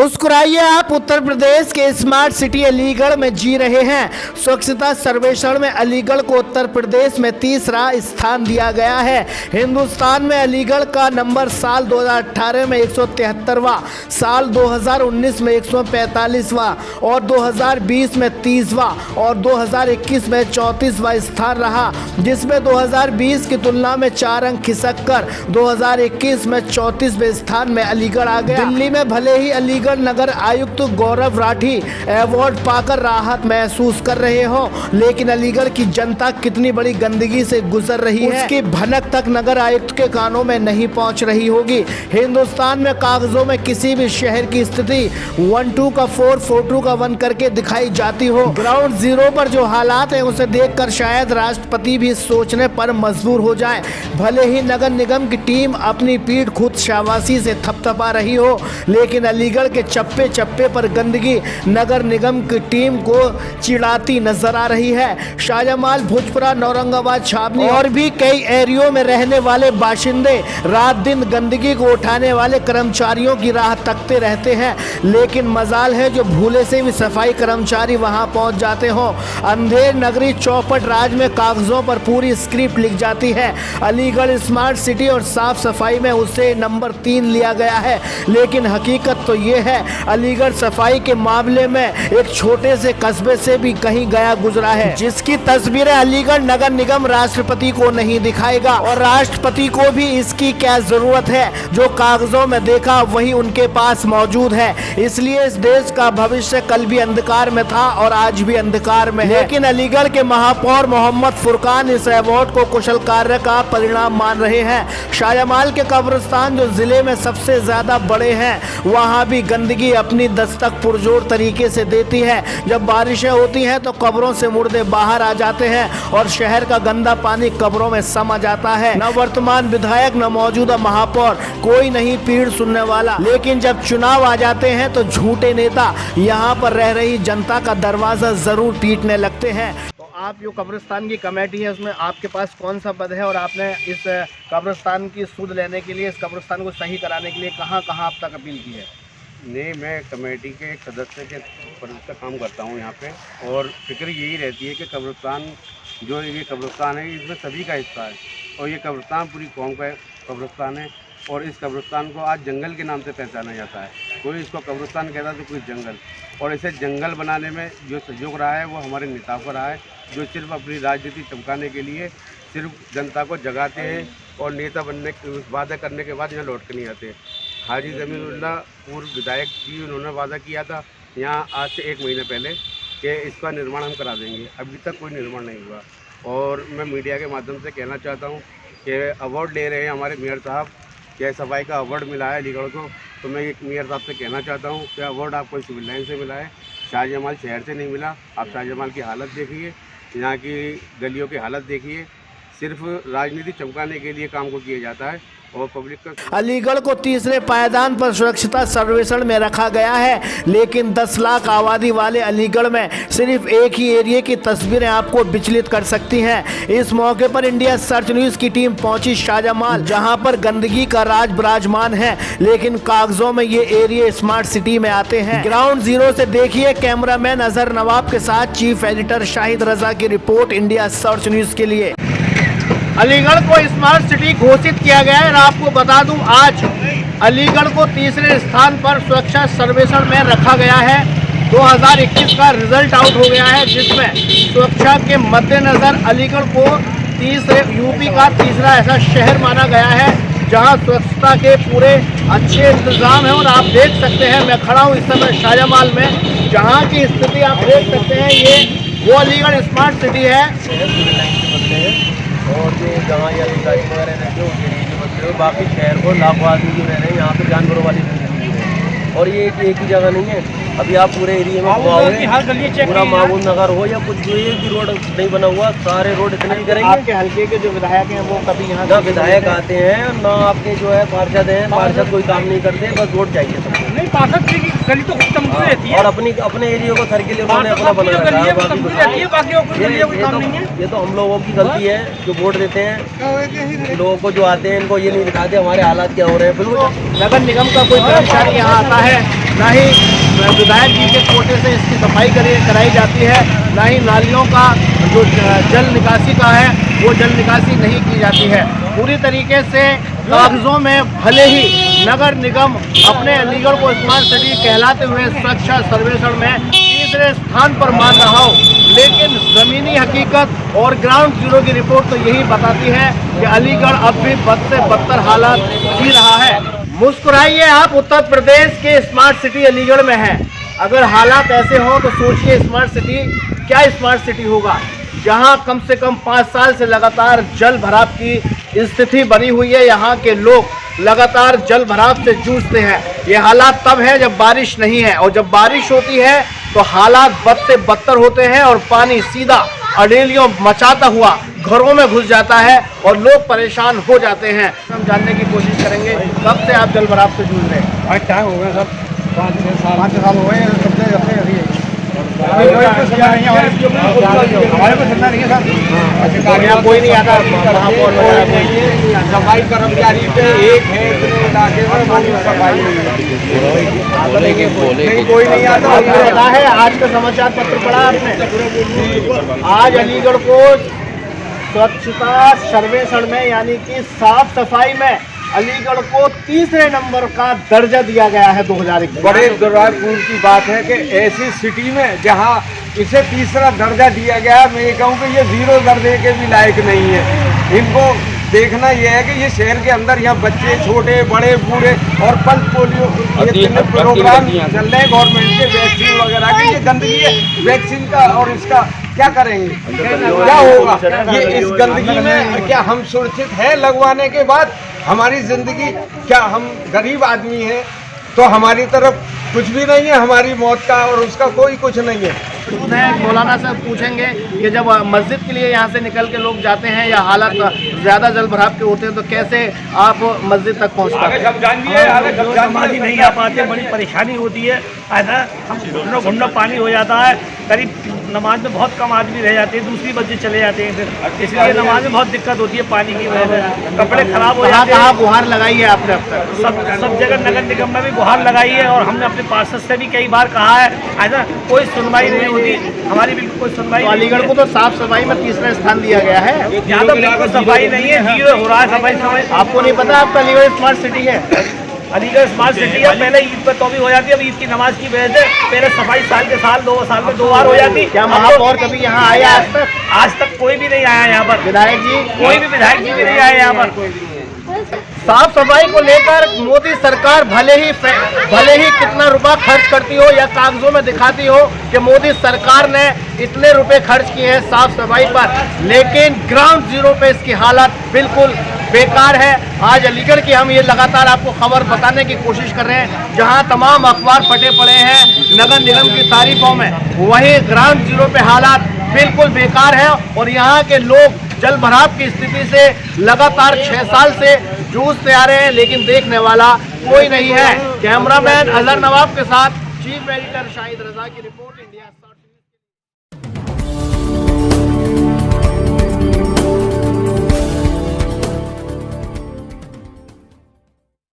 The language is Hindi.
मुस्कुराइए आप, उत्तर प्रदेश के स्मार्ट सिटी अलीगढ़ में जी रहे हैं। स्वच्छता सर्वेक्षण में अलीगढ़ को उत्तर प्रदेश में तीसरा स्थान दिया गया है। हिंदुस्तान में अलीगढ़ का नंबर साल 2018 में 173वां, साल 2019 में 145वां और 2020 में 30वां और 2021 में 34वां स्थान रहा, जिसमें 2020 की तुलना में 4 अंक खिसक कर 2021 में 34वें स्थान में अलीगढ़ आ गया। दिल्ली में भले ही अलीगढ़ नगर आयुक्त गौरव राठी अवार्ड पाकर राहत महसूस कर रहे हो, लेकिन अलीगढ़ की जनता कितनी बड़ी गंदगी से गुजर रही है, उसकी भनक तक नगर आयुक्त के कानों में नहीं पहुंच रही होगी। हिंदुस्तान में कागजों में किसी भी शहर की स्थिति 1-2 का 4, 4-2 का 1 करके दिखाई जाती हो। ग्राउंड जीरो पर जो हालात है उसे देखकर शायद राष्ट्रपति भी सोचने पर मजबूर हो जाए। भले ही नगर निगम की टीम अपनी पीठ खुद शाबाशी से थपथपा रही हो, लेकिन अलीगढ़ के चप्पे चप्पे पर गंदगी नगर निगम की टीम को चिढ़ाती नजर आ रही है। शाहजमाल, भुजपुरा, नौरंगाबाद, छावनी और भी कई एरियो में रहने वाले बाशिंदे रात दिन गंदगी को उठाने वाले कर्मचारियों की राह तकते रहते हैं, लेकिन मजाल है जो भूले से भी सफाई कर्मचारी वहां पहुंच जाते हो। अंधेर नगरी चौपट राज में कागजों पर पूरी स्क्रिप्ट लिख जाती है। अलीगढ़ स्मार्ट सिटी और साफ सफाई में उसे नंबर 3 लिया गया है, लेकिन हकीकत तो ये है अलीगढ़ सफाई के मामले में एक छोटे से कस्बे से भी कहीं गया गुजरा है, जिसकी तस्वीरें अलीगढ़ नगर निगम राष्ट्रपति को नहीं दिखाएगा और राष्ट्रपति को भी इसकी क्या जरूरत है। जो कागजों में देखा वही उनके पास मौजूद है, इसलिए इस देश का भविष्य कल भी अंधकार में था और आज भी अंधकार में है। लेकिन अलीगढ़ के महापौर मोहम्मद फुरकान इस अवार्ड को कुशल कार्य का परिणाम मान रहे हैं। शाहजमाल के कब्रिस्तान जो जिले में सबसे ज्यादा बड़े हैं, वहाँ भी गंदगी अपनी दस्तक पुरजोर तरीके से देती है। जब बारिशें होती हैं तो कब्रों से मुर्दे बाहर आ जाते हैं और शहर का गंदा पानी कब्रों में समा जाता है। न वर्तमान विधायक न मौजूदा महापौर, कोई नहीं पीड़ सुनने वाला। लेकिन जब चुनाव आ जाते हैं तो झूठे नेता यहाँ पर रह रही जनता का दरवाजा जरूर पीटने लगते हैं। तो आप जो कब्रिस्तान की कमेटी है उसमें आपके पास कौन सा पद है और आपने इस कब्रिस्तान की सूद लेने के लिए, इस कब्रिस्तान को सही कराने के लिए कहाँ कहाँ अब तक अपील की है? नहीं, मैं कमेटी के एक सदस्य के पद का काम करता हूँ यहाँ पे, और फिक्र यही रहती है कि कब्रिस्तान जो ये कब्रिस्तान है इसमें सभी का हिस्सा है और ये कब्रिस्तान पूरी कौम का कब्रिस्तान है और इस कब्रिस्तान को आज जंगल के नाम से पहचाना जाता है। कोई इसको कब्रिस्तान कहता है तो कोई जंगल, और इसे जंगल बनाने में जो सहयोग रहा है वो हमारे नेताओं का रहा है, जो सिर्फ अपनी राजनीति चमकाने के लिए सिर्फ जनता को जगाते हैं और नेता बनने वादा करने के बाद यहाँ लौट कर नहीं आते। हाजी जमीनुल्लाह पूर्व विधायक जी, उन्होंने वादा किया था यहाँ आज से 1 महीने पहले कि इसका निर्माण हम करा देंगे, अभी तक कोई निर्माण नहीं हुआ। और मैं मीडिया के माध्यम से कहना चाहता हूँ कि अवार्ड ले रहे हैं हमारे मेयर साहब, कि सफाई का अवार्ड मिला है अलीगढ़ को, तो मैं एक मेयर साहब से कहना चाहता हूँ कि अवार्ड आपको सिविल लाइन से मिला है, शाहजमाल शहर से नहीं मिला। आप शाहजमाल की हालत देखिए, यहाँ की गलियों की हालत देखिए, सिर्फ राजनीति चमकाने के लिए काम को किया जाता है और पब्लिक का। अलीगढ़ को तीसरे पायदान पर सुरक्षिता सर्वेक्षण में रखा गया है, लेकिन 10 लाख आबादी वाले अलीगढ़ में सिर्फ एक ही एरिया की तस्वीरें आपको विचलित कर सकती हैं। इस मौके पर इंडिया सर्च न्यूज की टीम पहुंची शाहजमाल, जहां पर गंदगी का राज विराजमान है, लेकिन कागजों में ये एरिया स्मार्ट सिटी में आते हैं। ग्राउंड जीरो से देखिए कैमरामैन अजहर नवाब के साथ चीफ एडिटर शाहिद रजा की रिपोर्ट इंडिया सर्च न्यूज के लिए। अलीगढ़ को स्मार्ट सिटी घोषित किया गया है और आपको बता दूं आज अलीगढ़ को तीसरे स्थान पर सुरक्षा सर्वेक्षण में रखा गया है। 2021 का रिजल्ट आउट हो गया है, जिसमें सुरक्षा के मद्देनजर अलीगढ़ को यूपी का तीसरा ऐसा शहर माना गया है जहां स्वच्छता के पूरे अच्छे इंतजाम है। और आप देख सकते हैं, मैं खड़ा हूं इस समय शाहजमाल में, जहां की स्थिति आप देख सकते हैं। ये वो अलीगढ़ स्मार्ट सिटी है और जो जहाँ ये अधिकारी वगैरह रहते हैं उनके लिए बदले, बाकी शहर को लाखों आदमी जो रह रहे हैं यहाँ पे जानवरों वाली जिंदगी है। और ये एक ही जगह नहीं है, अभी आप पूरे एरिया में घुमाओगे, पूरा मामूल नगर हो या कुछ भी, एक भी रोड नहीं बना हुआ, सारे रोड इतने ही करेंगे। आपके हल्के के जो विधायक हैं वो कभी यहाँ ना विधायक आते हैं ना आपके जो है पार्षद हैं, पार्षद कोई काम नहीं करते, बस वोट चाहिए सबको। नहीं, पार्षद की गली तो कमजोर रहती है और अपने एरिया को सर्किल उन्होंने अपना बना रखा है। ये तो हम लोगों की गलती है जो वोट देते हैं, लोगों को जो आते हैं इनको ये नहीं दिखाते हमारे हालात क्या हो रहे हैं। बिल्कुल नगर निगम का कोई कर्मचारी यहाँ आता है ना ही विधायक जी के कोटे से इसकी सफाई कराई जाती है, ना ही नालियों का जो जल निकासी का है वो जल निकासी नहीं की जाती है। पूरी तरीके से कागजों में भले ही नगर निगम अपने अलीगढ़ को स्मार्ट सिटी कहलाते हुए स्वच्छ सर्वेक्षण में तीसरे स्थान पर मान रहा हो, लेकिन ज़मीनी हकीकत और ग्राउंड जीरो की रिपोर्ट तो यही बताती है कि अलीगढ़ अब भी बद से बदतर हालात जी रहा है। मुस्कुराइए, आप उत्तर प्रदेश के स्मार्ट सिटी अलीगढ़ में हैं। अगर हालात ऐसे हों तो सोचिए स्मार्ट सिटी क्या स्मार्ट सिटी होगा, जहां कम से कम 5 साल से लगातार जल भराव की स्थिति बनी हुई है। यहाँ के लोग लगातार जल भराव से जूझते हैं। ये हालात तब है जब बारिश नहीं है, और जब बारिश होती है तो हालात बद से बदतर होते हैं और पानी सीधा अडेलियों मचाता हुआ घरों में घुस जाता है और लोग परेशान हो जाते हैं। हम जानने की कोशिश करेंगे कब से आप जल भराव से जूझ रहे हैं। आज टाइम हो गया सर, 5-6 साल हो गए। हमारे को सुनना नहीं है सर, यहाँ कोई नहीं आता, सफाई कर्मचारी पे एक है इतने इलाके में सफाई कोई नहीं आता। पता है आज का समाचार पत्र पढ़ा आपने? आज अलीगढ़ को स्वच्छता सर्वेक्षण में यानी कि साफ सफाई में अलीगढ़ को तीसरे नंबर का दर्जा दिया गया है 2021। बड़े दुर्भाग्यपूर्ण की बात है कि ऐसी सिटी में जहां इसे तीसरा दर्जा दिया गया है, मैं ये कहूँ कि ये 0 दर्जे के भी लायक नहीं है। इनको देखना यह है कि ये शहर के अंदर यहाँ बच्चे छोटे बड़े बूढ़े और पल्स पोलियो ये प्रोग्राम चल रहे हैं गवर्नमेंट के, वैक्सीन वगैरह की, ये गंदगी है वैक्सीन का, और इसका क्या करेंगे, क्या होगा ये इस गंदगी में? क्या हम सुरक्षित हैं लगवाने के बाद? हमारी ज़िंदगी, क्या हम गरीब आदमी हैं तो हमारी तरफ कुछ भी नहीं है, हमारी मौत का और उसका कोई कुछ नहीं है। मौलाना साहब पूछेंगे कि जब मस्जिद के लिए यहाँ से निकल के लोग जाते हैं या हालात ज़्यादा जल भराव के होते हैं तो कैसे आप मस्जिद तक पहुँचते हैं? नमाजी नहीं आ पाते, बड़ी परेशानी होती है। ऐसा हम घुटना पानी हो जाता है, करीब नमाज में बहुत कम आदमी रह जाते हैं, दूसरी मस्जिद चले जाते हैं, फिर इसलिए नमाज में बहुत दिक्कत होती है पानी की वजह से। कपड़े खराब हो जाते हैं। गुहार लगाई है आपने अब तक? सब जगह नगर निगम में भी गुहार लगाई है और हमने अपने पार्षद से भी कई बार कहा है, ऐसा कोई सुनवाई नहीं होती हमारी, बिल्कुल कोई सुनवाई। तो अलीगढ़ को तो साफ सफाई में तीसरा स्थान दिया गया है। यहाँ तो बिल्कुल सफाई नहीं है, जीरो हो रहा है सफाई। आपको नहीं पता आपका अलीगढ़ स्मार्ट सिटी है? अलीगढ़ स्मार्ट सिटी है। पहले ईद पर तो भी हो जाती है, अब ईद की नमाज की वजह से पहले सफाई साल के साल 2 साल में 2 बार हो जाती। क्या महापौर कभी यहाँ आया आज तक? आज तक कोई भी नहीं आया यहाँ पर। विधायक जी? कोई भी विधायक जी भी नहीं आया यहाँ पर। साफ सफाई को लेकर मोदी सरकार भले ही कितना रुपया खर्च करती हो या कागजों में दिखाती हो कि मोदी सरकार ने इतने रुपए खर्च किए हैं साफ सफाई पर, लेकिन ग्राउंड जीरो पे इसकी हालत बिल्कुल बेकार है। आज अलीगढ़ की हम ये लगातार आपको खबर बताने की कोशिश कर रहे हैं, जहां तमाम अखबार फटे पड़े हैं नगर निगम की तारीफों में, वहीं ग्राउंड जीरो पे हालात बिल्कुल बेकार है और यहाँ के लोग जल भराव की स्थिति से लगातार 6 साल से जूझते आ रहे हैं, लेकिन देखने वाला कोई नहीं है। कैमरामैन अजहर नवाब के साथ चीफ एडिटर शाहिद रजा की रिपोर्ट।